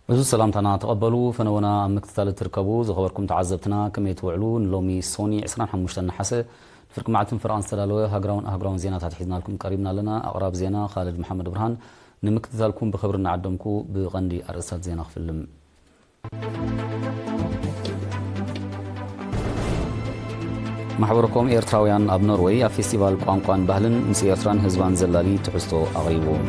بزو سلامتنا تقبلوا فنونا مكتثال تركبوا زخبركم تعذبتنا كم يتوعلون لومي سوني عسران حموشتنا حسه فرق معتم فرقان استلالوه هاجراون زينات هتحيزنا لكم قريبنا لنا أقرب زينة خالد محمد برهان نمكتثالكم بخبرنا عدمكم بغندي أرسال زينة في فيلم محبركم إيرتراويان أب نروي فيستيفال قوانقوان بهلن مس إيرتران هزبان زلالي تحستو أغريبون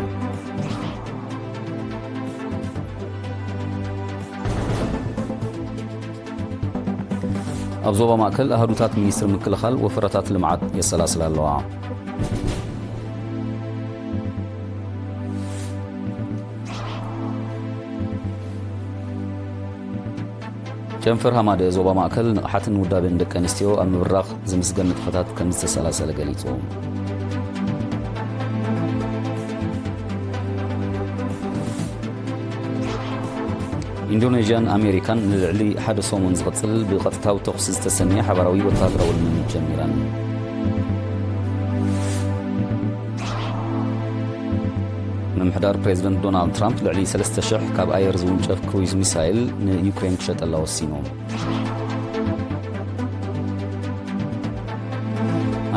أبزوبا ماكل أهدوتات مينيستر مكلخال وفرتات لمعات يسلاسل اللواء جنفر هماد زوبا ماكل حتى نودا بين دكانستيو المبرخ زمسجن نتفتات كمست سلاسل قليتو إندونيسيان أمريكان للعلي حد صومون زغطل بقطتاو تخصص تسنية حبراوي وتاغراو المجمران ممحدار بريزيدنت دونالد ترامب لعلي سلسة شح كاب آيرز ونشف كرويز ميسايل يوكرين كشت الله والسينو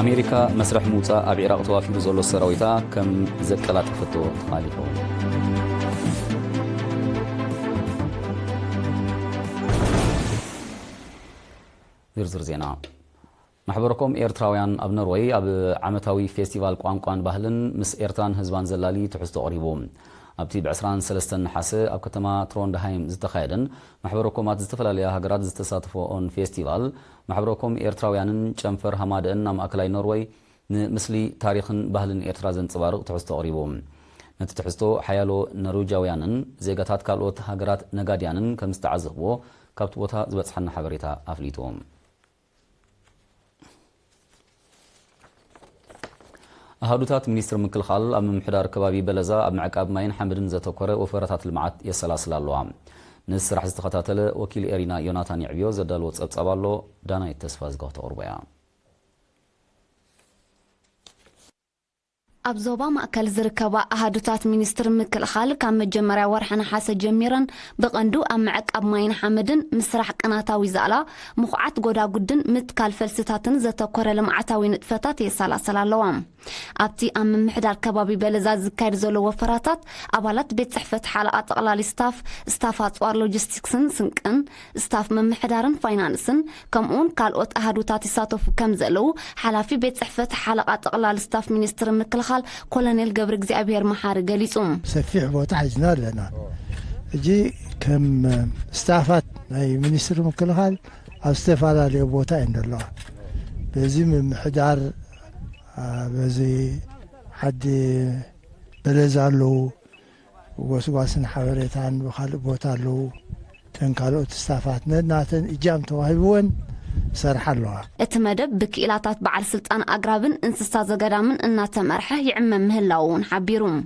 أمريكا مسرح موتا أبي عراق توافي بزولو السراويتا كم زكالات فتو تخاليكو زرزر زينا محبركم إيرتراويان أب نروي أب عمتاوي فيستيفال قوانقوان بهلن مس إيرتان هزبان زلالي تحستو قريبوم أبتي بعسران سلستن حاسة أب كتما ترون دهايم زتخايدن محبركم أتزتفلا ليها هقراد زتساتفو أون فيستيفال محبركم إيرتراويان جنفر همادن نام أكلاي نروي مثلي تاريخ بهلن إيرترازن صبارق تحستو قريبوم نتتحستو حيالو نروجاويانن زيغاتات كالوت هقرات نقاديانن كمستعزقبو كابتوتا زبتسحن حبريتا أفليتوم أهدوتات مينيستر مكلخال أم محدار كبابي بلزا أم عقاب ماين حمدن زتوكره وفرتات المعات يسلاسل اللوام نس راح استخطاتل وكيل إرينا يوناتان يعبيو زدال واتساب صبالو دانا يتسفاز قوة أوربيا أبزوبا مأكل زركبا أهدوتات مينيستر مكلخال كان مجمريا ورحنا حاسة جميرا بقندو أم عقاب ماين حمدن مسرح قناتاوي زالا مخعات قودا قدن متكال فلسطاتن زتوكره لمعتاوي نتفتات يسلاسل اللوام أبتي أم محدار كبابي بلزا زكاير زولو وفراتات أبالات بيت صحفة حلقات أغلالي ستافات وار لوجيستيكسن سنكن ستاف من محدارن فاينانسن كمون كالوت أهدوتات يساتوفو كمزلو حلافي بيت صحفة حلقات أغلالي ستاف مينيستر مكلخال كولونيل جبر أبير محار قليصوم سفيح بوتا حجنا لنا جي كم ستافات أي مينيستر مكلخال أو ستافالا لي بوتا عند الله بزي من محدار بزي حد بلزالو وسواسن حواريتان وخال بوتالو تنكالو تستافات ناتن إجام توهيبون سرح الله اتمدب بكيلاتات بعل سلطان أقرابن انسستا زقدامن إناتا مرحة يعمم مهلاوون حبيروم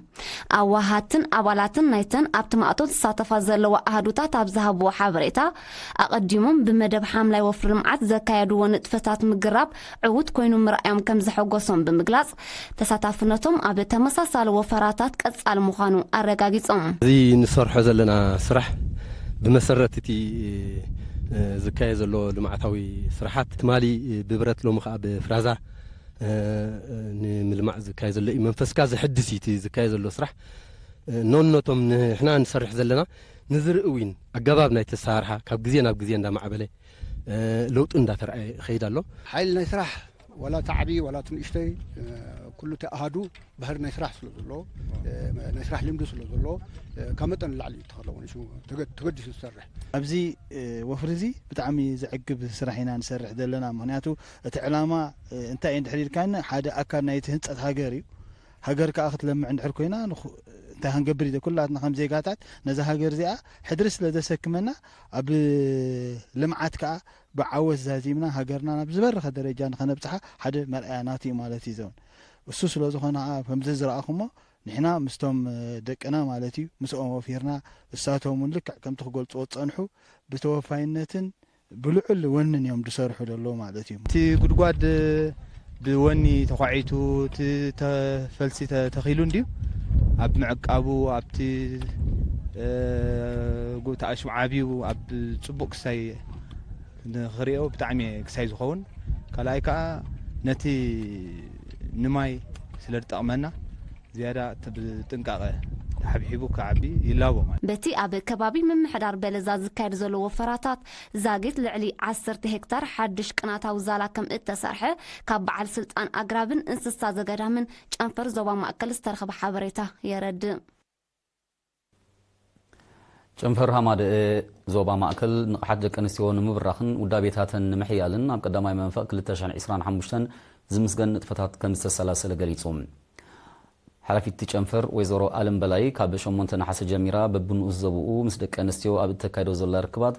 أواهاتن أبالاتن نايتن أبتماعتو تساتفا زلوا أهدوتات أبزهبو حابريتا أقدمون بمدب حاملا يوفر المعات زكايدو ونتفتات مقراب عود كوينو مرأيام كمزحو قوصون بمقلاص تساتفنتهم أبتا مساسال وفراتات كتسال مخانو أرقاقيتهم زي نصرحو زلنا سرح بمسرتتي زكاية زلو لمعتاوي سرحات تمالي ببرت لو مخا بفرازا نلمع زكاية زلو منفس كاز حدثي زكاية زلو سرح نونوتهم احنا نسرح زلنا نزرقوين أقبابنا يتسارحا كاب جزينا بجزينا دا معبلي لوط اندا ترأي خيدا له حيل نسرح ولا تعبي ولا تنشتي كله تأهدو بهر نسرح سلو نسرح لمدو سلو كمتن العلي تخلون شو تقدس السرح أبزي وفرزي بتعمي زعقب سرحينا نسرح دلنا مهنياتو تعلامة انت عند حرير كان حدا أكار نايتهنت هاجري هاجر كأخذ لما عند حركوينا انت هنقبري ده كلها خمس زيقاتات نزا هاجر زيقة حدرس لدى سكمنا أب لمعات كا بعوز زازيمنا هاجرنا بزبر درجان خنا بتاعها حدا مرئاناتي مالتي زون والسوس لو زخنا فمززر أخوما نحنا مستوم دقنا مالتي مسؤوم وفيرنا الساتهم لك كم تقول تصنحوا بتوفاينتن بلعل ونن يوم دسرحوا لله مالتي تي قدقاد بوني تقعيتو تفلسي تخيلون ديو أب معقابو أبتي ተኣሽሙ ዓብዩ ኣብ ጽቡቕ ክሳይ ንኽሪኦ ብጣዕሚ ክሳይ ዝኸውን ካልኣይ ከዓ ነቲ ንማይ ስለ ዝጠቕመና ዝያዳ ብጥንቃቐ ሓብሒቡ ክዓቢ ይላቦ ማለት በቲ ኣብ ከባቢ ምምሕዳር በለዛ ዝካየድ ዘሎ ወፈራታት ዛጊት ልዕሊ 10 ሄክታር ሓድሽ ቅናታዊ ዛላ ከም እተሰርሐ ካብ በዓል ስልጣን ኣግራብን እንስሳ ዘገዳምን ጨንፈር ዞባ ማእከል ዝተረኸበ ሓበሬታ የረድእ ጨንፈር ሃማድአ ዞባ ማእከል ንቕሓት ደቂ ኣንስትዮ ንምብራኽን ውዳቤታተን ንምሕያልን ኣብ ቀዳማይ መንፈቅ 2025 ዝምስገን ንጥፈታት ከም ዝተሰላሰለ ገሊጹ ሓላፊት ጨንፈር ወይዘሮ ኣለም በላይ ካብ 8 ነሓሰ ጀሚራ በብንኡ ዘብኡ ምስ ደቂ ኣንስትዮ ኣብ እተካይዶ ዘላ ርክባት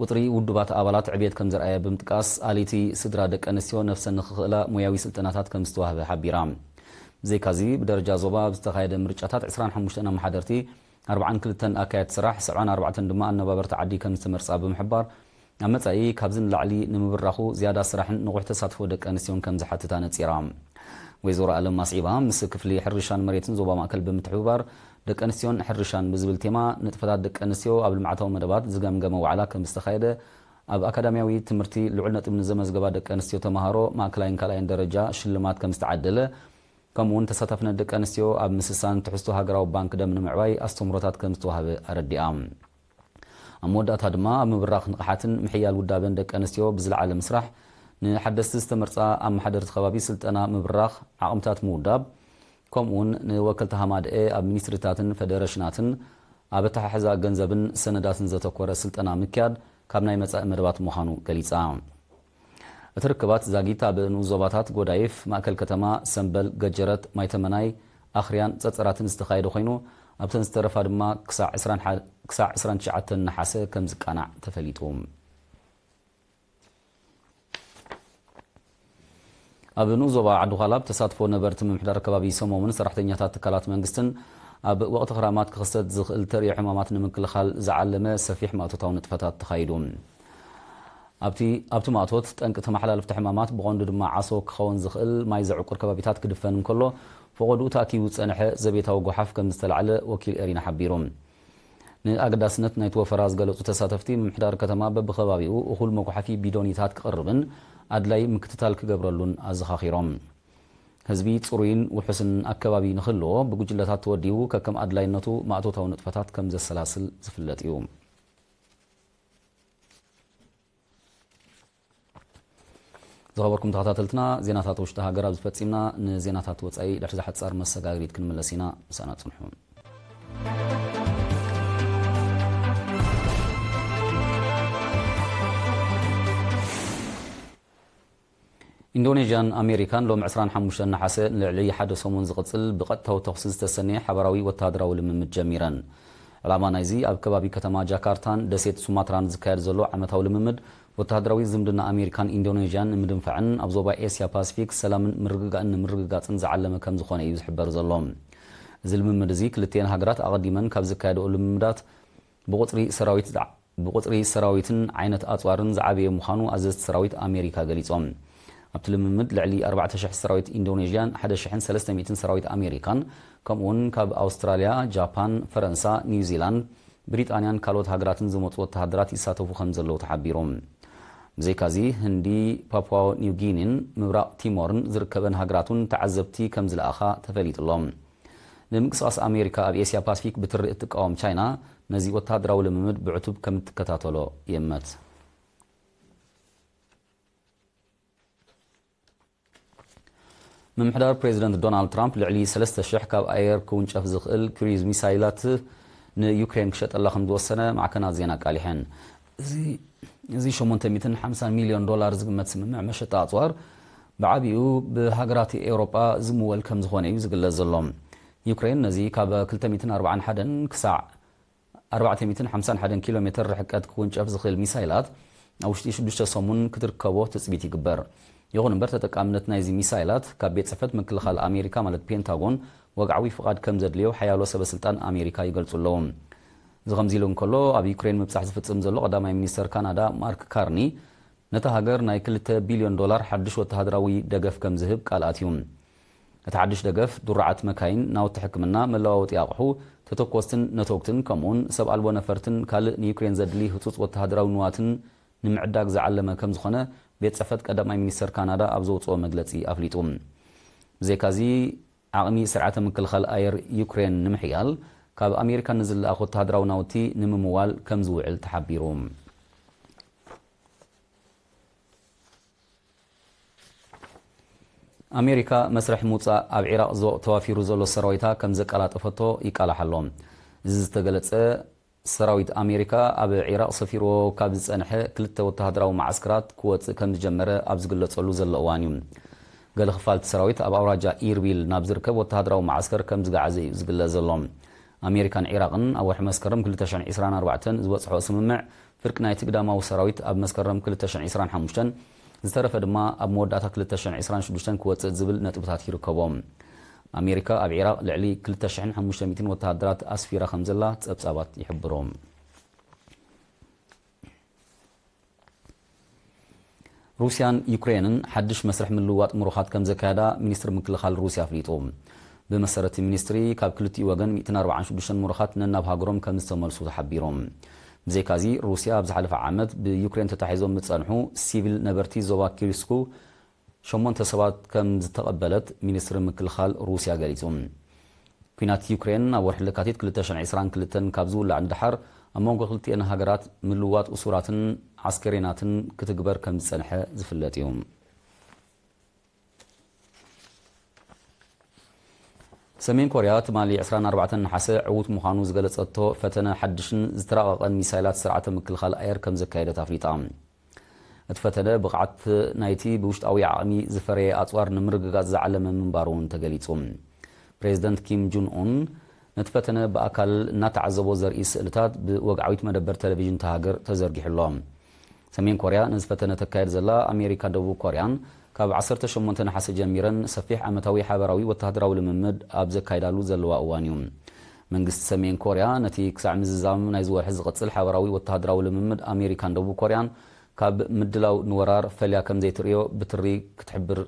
ቁጥሪ ውድባት ኣባላት ዕብየት ከም ዘርኣየ ብምጥቃስ ኣለይቲ ስድራ ደቂ ኣንስትዮ ነፍሰን ንኽኽእላ ሙያዊ ስልጠናታት ከም ዝተዋህበ ሓቢራ ብዘይካዚ ብደረጃ ዞባ ዝተኻየደ ምርጫታት 25 ኣመሓደርቲ 42 ኣካየት ስራሕ 74 ድማ ኣነባበርቲ ዓዲ ከም ዝተመርጻ ብምሕባር ኣብ መጻኢ ካብዚ ንላዕሊ ንምብራኹ ዝያዳ ስራሕን ንቑሕ ተሳትፎ ደቂ ኣንስትዮን ከም ዝሓትታ ነፂራ ወይዘሮ ኣለም ማስዒባ ምስ ክፍሊ ሕርሻን መሬትን ዞባ ማእከል ብምትሕብባር ደቂ ኣንስትዮን ሕርሻን ብዝብል ቴማ ንጥፈታት ደቂ ኣንስትዮ ኣብ ልምዓታዊ መደባት ዝገምገመ ዋዕላ ከም ዝተኻየደ ኣብ ኣካዳሚያዊ ትምህርቲ ልዑል ነጥቢ ንዘመዝገባ ደቂ ኣንስትዮ ተምሃሮ ማእከላይን ካልኣይን ደረጃ ሽልማት ከም ዝተዓደለ ከምኡውን ተሳታፍነት ደቂ ኣንስትዮ ኣብ ምስሳን ትሕዝቶ ሃገራዊ ባንክ ደም ንምዕባይ ኣስተምሮታት ከም ዝተዋህበ ኣረዲኣ ኣብ መወዳእታ ድማ ኣብ ምብራኽ ንቕሓትን ምሕያል ውዳበን ደቂ ኣንስትዮ ብዝለዓለ ምስራሕ ንሓደስቲ ዝተመርጻ ኣመሓደርቲ ከባቢ ስልጠና ምብራኽ ዓቕምታት ምውዳብ ከምኡውን ንወከልቲ ሃማድአ ኣብ ሚኒስትሪታትን ፌደሬሽናትን ኣብ ኣተሓሕዛ ገንዘብን ሰነዳትን ዘተኮረ ስልጠና ምክያድ ካብ ናይ መጻኢ መደባት ምዃኑ ገሊጻ እቲ ርክባት ዛጊት ኣብ ንኡስ ዞባታት ጎዳይፍ ማእከል ከተማ ሰንበል ገጀረት ማይተመናይ ኣኽርያን ጸጸራትን ዝተኻየደ ኮይኑ ኣብተን ዝተረፋ ድማ ክሳዕ 29 ነሓሰ ከም ዝቃናዕ ተፈሊጡ ኣብ ንኡስ ዞባ ዓዲ ኋላብ ተሳትፎ ነበርቲ ምምሕዳር ከባቢ ሰሞምን ሰራሕተኛታት ትካላት መንግስትን ኣብ ወቕቲ ክራማት ክኽሰት ዝኽእል ተርእዮ ሕማማት ንምክልኻል ዝዓለመ ሰፊሕ ማእቶታዊ ንጥፈታት ተኻይዱ ኣብቲ ማእቶት ጠንቂ ተመሓላለፍቲ ሕማማት ብቐንዱ ድማ ዓሶ ክኸውን ዝኽእል ማይ ዘዕቁር ከባቢታት ክድፈን እንከሎ ፈቐዱኡ ተኣኪቡ ዝጸንሐ ዘቤታዊ ጎሓፍ ከም ዝተላዕለ ወኪል ኤሪና ሓቢሩ ንኣገዳስነት ናይቲ ወፈራ ዝገለጹ ተሳተፍቲ ምምሕዳር ከተማ በብኸባቢኡ እኹል መጓሓፊ ቢዶኒታት ክቐርብን ኣድላይ ምክትታል ክገብረሉን ኣዘኻኺሮም ህዝቢ ጽሩይን ውሑስን ኣከባቢ ንኽህልዎ ብጉጅለታት ተወዲቡ ከከም ኣድላይነቱ ማእቶታዊ ንጥፈታት ከም ዘሰላስል ዝፍለጥ እዩ ዝኸበርኩም ተኸታተልትና ዜናታት ውሽጢ ሃገር ኣብ ዝፈጺምና ንዜናታት ወጻኢ ድሕሪ ዝሓጻር መሰጋግሪት ክንመለስ ኢና ምሳና ጽንሑ ኢንዶኔዥያን ኣሜሪካን ሎም 25 ነሓሰ ንልዕሊ ሓደ ሰሙን ዝቕጽል ብቐጥታዊ ተኽሲ ዝተሰነየ ሓበራዊ ወተሃደራዊ ልምምድ ጀሚረን ዕላማ ናይዚ ኣብ ከባቢ ከተማ ጃካርታን ደሴት ሱማትራን ዝካየድ ዘሎ ዓመታዊ ልምምድ ወተሃደራዊ ዝምድና ኣሜሪካን ኢንዶኔዥያን ንምድንፋዕን ኣብ ዞባ ኤስያ ፓሲፊክ ሰላምን ምርግጋእን ንምርግጋፅን ዝዓለመ ከም ዝኾነ እዩ ዝሕበር ዘሎ እዚ ልምምድ እዚ ክልተን ሃገራት ኣቐዲመን ካብ ዝካየድኦ ልምምዳት ብቁፅሪ ሰራዊትን ዓይነት ኣፅዋርን ዝዓበየ ምዃኑ ኣዘዝቲ ሰራዊት ኣሜሪካ ገሊፆም ኣብቲ ልምምድ ልዕሊ 4,000 ሰራዊት ኢንዶኔዥያን 1,300 ሰራዊት ኣሜሪካን ከምኡውን ካብ ኣውስትራልያ ጃፓን ፈረንሳ ኒውዚላንድ ብሪጣንያን ካልኦት ሃገራትን ዝመፁ ወተሃደራት ይሳተፉ ከም ዘለዉ ተሓቢሮም ብዘይካዚ ህንዲ ፓፑዋ ኒውጊኒን ምብራቕ ቲሞርን ዝርከበን ሃገራቱን ተዓዘብቲ ከም ዝለኣኻ ተፈሊጡሎም ንምንቅስቓስ ኣሜሪካ ኣብ ኤስያ ፓሲፊክ ብትርኢ እትቃወም ቻይና ነዚ ወተሃደራዊ ልምምድ ብዕቱብ ከም እትከታተሎ የመት ምምሕዳር ፕሬዚደንት ዶናልድ ትራምፕ ልዕሊ 3,000 ካብ ኣየር ክውንጨፍ ዝኽእል ክሩዝ ሚሳይላት ንዩክሬን ክሸጠላ ከም ዝወሰነ ማዕከናት ዜና ቃሊሐን እዚ 850 ሚልዮን ዶላር ዝግመት ስምምዕ መሸጣ ኣፅዋር ብዓብኡ ብሃገራት ኤውሮጳ ዝምወል ከም ዝኾነ እዩ ዝግለጽ ዘሎ ዩክሬን ነዚ ካብ 241 ክሳዕ 451 ኪሎ ሜትር ርሕቀት ክውንጨፍ ዝኽእል ሚሳይላት ኣብ ውሽጢ 6 ሰሙን ክትርከቦ ትፅቢት ይግበር ይኹን እምበር ተጠቃምነት ናይዚ ሚሳይላት ካብ ቤት ጽሕፈት ምክልኻል ኣሜሪካ ማለት ፔንታጎን ወግዓዊ ፍቓድ ከም ዘድልዮ ሓያሎ ሰበስልጣን ኣሜሪካ ይገልጹ ኣለዉ እዚ ከምዚ ኢሉ እንከሎ ኣብ ዩክሬን ምብፃሕ ዝፍጽም ዘሎ ቀዳማይ ሚኒስተር ካናዳ ማርክ ካርኒ ነታ ሃገር ናይ 2 ቢልዮን ዶላር ሓድሽ ወተሃደራዊ ደገፍ ከም ዝህብ ቃልኣት እዩ እቲ ሓድሽ ደገፍ ዱርዓት መካይን ናውቲ ሕክምና መለዋወጢ ኣቕሑ ተተኮስትን ነቶክትን ከምኡን ሰብ አልቦ ነፈርትን ካልእ ንዩክሬን ዘድሊ ህጹጽ ወተሃደራዊ ንዋትን ንምዕዳግ ዝዓለመ ከም ዝኾነ ቤት ጽሕፈት ቀዳማይ ሚኒስተር ካናዳ ኣብ ዘውፅኦ መግለጺ ኣፍሊጡ ብዘይካዚ ዓቕሚ ስርዓተ ምክልኻል ኣየር ዩክሬን ንምሕያል ካብ ኣሜሪካ ንዝለኣኽ ወተሃደራዊ ናውቲ ንምምዋል ከም ዝውዕል ተሓቢሩ ኣሜሪካ መስርሕ ሙጻእ ኣብ ኢራቅ ተዋፊሩ ዘሎ ሰራዊታ ከም ዘቀላጠፈቶ ይቃላሓሎ እዚ ዝተገለጸ ሰራዊት ኣሜሪካ ኣብ ኢራቅ ሰፊሮ ካብ ዝጸንሐ ክልተ ወተሃደራዊ ማዓስከራት ክወፅእ ከም ዝጀመረ ኣብ ዝግለጸሉ ዘሎ እዋን እዩ ገለ ክፋልቲ ሰራዊት ኣብ ኣውራጃ ኢርቢል ናብ ዝርከብ ወተሃደራዊ ማዓስከር ከም ዝገዓዘ እዩ ዝግለጽ ዘሎ ኣሜሪካን ኢራቅን ኣብ ወርሒ መስከረም 2024 ዝበፅሖ ስምምዕ ፍርቂ ናይ ትግዳማዊ ሰራዊት ኣብ መስከረም 2025 ዝተረፈ ድማ ኣብ መወዳእታ 2026 ክወፅእ ዝብል ነጥብታት ይርከቦም ኣሜሪካ ኣብ ኢራቅ ልዕሊ 2500 ወተሃደራት ኣስፊራ ከም ዘላ ጸብጻባት ይሕብሮም ሩስያን ዩክሬንን ሓድሽ መስርሕ ምልውዋጥ ምሩኻት ከም ዘካየዳ ሚኒስትር ምክልኻል ሩስያ ኣፍሊጡ ብመሰረቲ ሚኒስትሪ ካብ ክልቲኡ ወገን 146 ምሩኻት ነናብ ሃገሮም ከም ዝተመልሱ ተሓቢሮም ብዘይካዚ ሩስያ ኣብ ዝሓለፈ ዓመት ብዩክሬን ተታሒዞም ዝጸንሑ ሲቪል ነበርቲ ዞባ ኪርስኩ 8 ሰባት ከም ዝተቐበለት ሚኒስትሪ ምክልኻል ሩስያ ገሊጹ ኩናት ዩክሬን ኣብ ወርሒ ለካቲት 2022 ካብ ዝውላዕ እንድሓር ኣብ መንጎ ክልቲአን ሃገራት ምልውዋጥ እሱራትን ዓስከሬናትን ክትግበር ከም ዝጸንሐ ዝፍለጥ እዩ ሰሜን ኮርያ ትማሊ 24 ነሓሰ ዕዉት ምዃኑ ዝገለጸቶ ፈተነ ሓድሽን ዝተራቐቐን ሚሳይላት ስርዓተ ምክልኻል ኣየር ከም ዘካየደት ኣፍሊጣ እቲ ፈተነ ብቕዓት ናይቲ ብውሽጣዊ ዓቕሚ ዝፈረየ ኣጽዋር ንምርግጋጽ ዝዓለመ ምንባሩ እውን ተገሊጹ ፕሬዚደንት ኪም ጁን ኡን ነቲ ፈተነ ብኣካል እናተዓዘቦ ዘርኢ ስእልታት ብወግዓዊት መደበር ቴሌቪዥን ተሃገር ተዘርጊሕሎም ሰሜን ኮርያ ነዚ ፈተነ ተካየድ ዘላ ኣሜሪካ ደቡብ ኮርያን ካብ 18 ነሓሰ ጀሚረን ሰፊሕ ዓመታዊ ሓበራዊ ወተሃደራዊ ልምምድ ኣብ ዘካይዳሉ ዘለዋ እዋን እዩ መንግስቲ ሰሜን ኮርያ ነቲ ክሳዕ ምዝዛም ናይ ዝወርሒ ዝቕጽል ሓበራዊ ወተሃደራዊ ልምምድ ኣሜሪካን ደቡብ ኮርያን ካብ ምድላው ንወራር ፈልያ ከም ዘይትርእዮ ብትሪ ክትሕብር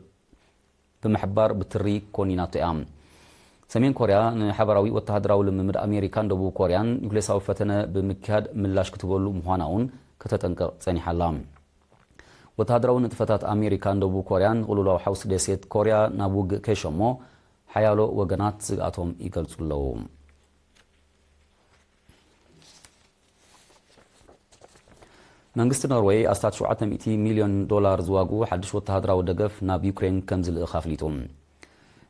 ብምሕባር ብትሪ ኮኒናቶ እያ ሰሜን ኮርያ ንሓበራዊ ወተሃደራዊ ልምምድ ኣሜሪካን ደቡብ ኮርያን ኒውክሌሳዊ ፈተነ ብምክያድ ምላሽ ክትበሉ ምዃና እውን ከተጠንቀቕ ጸኒሓላ ወተሃደራዊ ንጥፈታት ኣሜሪካን ደቡብ ኮርያን ቅልውላዊ ሓውሲ ደሴት ኮርያ ናብ ውግእ ከይሸሞ ሓያሎ ወገናት ዝግኣቶም ይገልጹ ኣለዉ መንግስቲ ኖርዌይ ኣስታት $700 ሚልዮን ዝዋግኡ ሓድሽ ወተሃደራዊ ደገፍ ናብ ዩክሬን ከም ዝልእኽ ኣፍሊጡ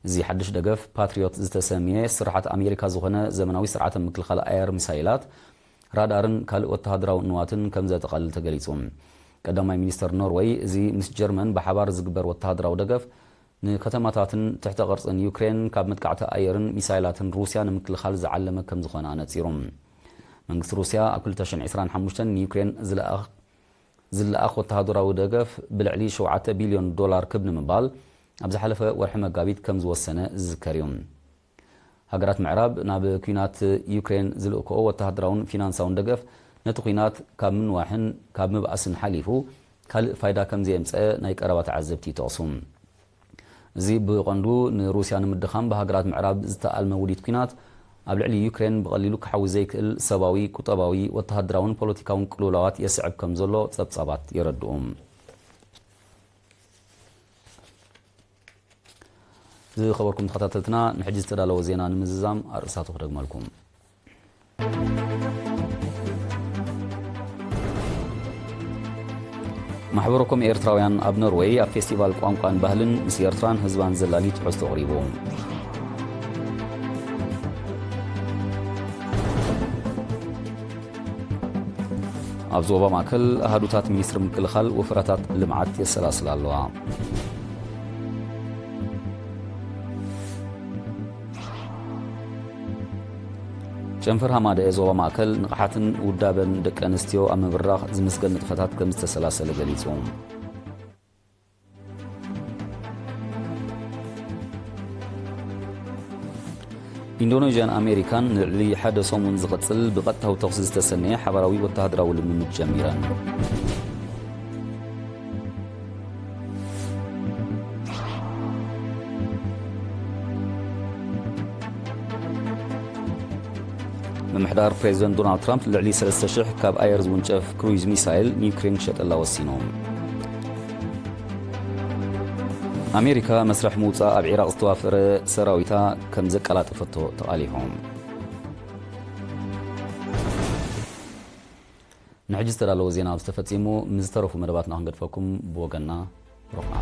እዚ ሓድሽ ደገፍ ፓትሪዮት ዝተሰምየ ስራሓት ኣሜሪካ ዝኾነ ዘመናዊ ስርዓተ ምክልኻል ኣየር ሚሳይላት ራዳርን ካልእ ወተሃደራዊ ንዋትን ከም ዘጠቓልል ተገሊጹ ቀዳማይ ሚኒስተር ኖርዌይ እዚ ምስ ጀርመን ብሓባር ዝግበር ወተሃደራዊ ደገፍ ንከተማታትን ትሕተ ቅርጽን ዩክሬን ካብ መጥቃዕቲ ኣየርን ሚሳይላትን ሩስያ ንምክልኻል ዝዓለመ ከም ዝኾነ ኣነጺሩ መንግስቲ ሩስያ ኣብ 2025 ንዩክሬን ዝለኣኽ ወተሃደራዊ ደገፍ ብልዕሊ $7 ቢልዮን ክብ ንምባል ኣብ ዝሓለፈ ወርሒ መጋቢት ከም ዝወሰነ ዝዝከር እዩ ሃገራት ምዕራብ ናብ ኩናት ዩክሬን ዝልእክኦ ወተሃደራውን ፊናንሳውን ደገፍ ነቲ ኩናት ካብ ምንዋሕን ካብ ምብኣስን ሓሊፉ ካልእ ፋይዳ ከም ዘየምፀአ ናይ ቀረባ ተዓዘብቲ ይጠቕሱ እዚ ብቐንዱ ንሩስያ ንምድኻም ብሃገራት ምዕራብ ዝተኣልመ ውዲት ኩናት ኣብ ልዕሊ ዩክሬን ብቐሊሉ ክሓውዝ ዘይክእል ሰብኣዊ ቁጠባዊ ወተሃደራውን ፖለቲካውን ቅልውላዋት የስዕብ ከም ዘሎ ጸብጻባት የረድኡ ዝኸበርኩም ተኸታተልትና ንሕጂ ዝተዳለወ ዜና ንምዝዛም ኣርእስታቱ ክደግመልኩም ማሕበረኩም ኤርትራውያን ኣብ ኖርዌይ ኣብ ፌስቲቫል ቋንቋን ባህልን ምስ ኤርትራን ህዝባን ዘላሊ ትሕዝቶ ኣቕሪቡ ኣብ ዞባ ማእከል ኣሃዱታት ሚኒስትሪ ምክልኻል ወፍራታት ልምዓት የሰላስላ ኣለዋ ጨንፈር ሃማደ ዞባ ማእከል ንቕሓትን ውዳበን ደቂ ኣንስትዮ ኣብ ምብራኽ ዝምስገን ንጥፈታት ከም ዝተሰላሰለ ገሊጹ ኢንዶኔዥያን ኣሜሪካን ንልዕሊ ሓደ ሰሙን ዝቕጽል ብቐጥታዊ ተኽሲ ዝተሰነየ ሓበራዊ ወተሃደራዊ ልምምድ ጀሚረን ممحدار بريزيدنت دونالد ترامب لعلي 3,000 كاب ايرز ونشف كرويز ميسايل نيوكرين شط الله وسينوم أمريكا مسرح موسى أب عراق استوافر سراويتا كم زكالات فتو تقاليهم نحجز تلالو زينا بستفتيمو مزترفو مدباتنا هنقدفكم بوغنا روحنا